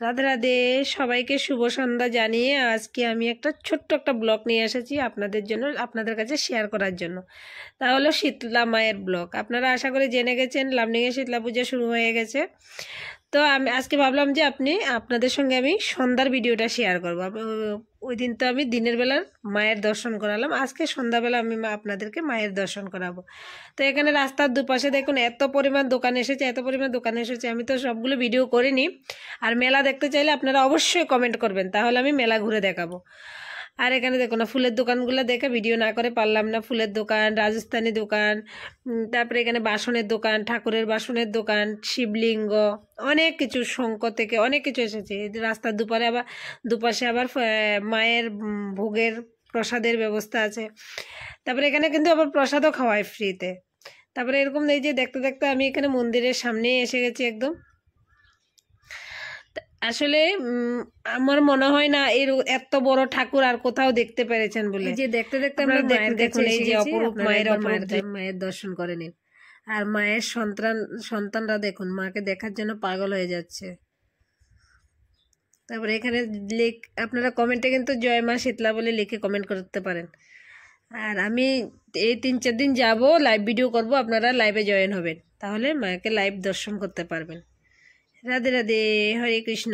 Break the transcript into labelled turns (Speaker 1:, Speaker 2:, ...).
Speaker 1: রাধে রাধে, সবাইকে শুভ সন্ধ্যা জানিয়ে আজকে আমি একটা ছোট্ট একটা ব্লগ নিয়ে এসেছি আপনাদের জন্য, আপনাদের কাছে শেয়ার করার জন্য। তা হলো শীতলা মায়ের ব্লগ। আপনারা আশা করি জেনে গেছেন লামডিংয়ে শীতলা পূজা শুরু হয়ে গেছে। তো আমি আজকে ভাবলাম যে আপনাদের সঙ্গে আমি সন্ধ্যার ভিডিওটা শেয়ার করবো। ওই দিন তো আমি দিনের বেলার মায়ের দর্শন করালাম, আজকে সন্ধ্যাবেলা আমি আপনাদেরকে মায়ের দর্শন করাবো। তো এখানে রাস্তার দুপাশে দেখুন এত পরিমাণ দোকান এসেছে, এত পরিমাণ দোকান এসেছে। আমি তো সবগুলো ভিডিও করিনি। আর মেলা দেখতে চাইলে আপনারা অবশ্যই কমেন্ট করবেন, তাহলে আমি মেলা ঘুরে দেখাবো। আর এখানে দেখো না, ফুলের দোকানগুলো দেখে ভিডিও না করে পারলাম না। ফুলের দোকান, রাজস্থানী দোকান, তারপরে এখানে বাসনের দোকান, ঠাকুরের বাসনের দোকান, শিবলিঙ্গ, অনেক কিছু, শঙ্খ থেকে অনেক কিছু এসেছে। রাস্তার দুপাশে আবার মায়ের ভোগের প্রসাদের ব্যবস্থা আছে। তারপরে এখানে কিন্তু আবার প্রসাদও খাওয়ায় ফ্রিতে। তারপরে এরকম এই যে দেখতে দেখতে আমি এখানে মন্দিরের সামনে এসে গেছি একদম। আসলে আমার মনে হয় না এর এত বড় ঠাকুর আর কোথাও দেখতে পেরেছেন বলে। যে দেখতে দেখতে আমরা দেখুন এই যে অপরূপ মায়ের দর্শন করে নিন। আর মায়ের সন্তানরা দেখুন মাকে দেখার জন্য পাগল হয়ে যাচ্ছে। তারপরে এখানে আপনারা কমেন্টে কিন্তু জয় মা শীতলা বলে লিখে কমেন্ট করতে পারেন। আর আমি এই 3-4 দিন যাব, লাইভ ভিডিও করব, আপনারা লাইভে জয়েন হবেন, তাহলে মাকে লাইভ দর্শন করতে পারবেন। রাধে রাধে, হরে কৃষ্ণ।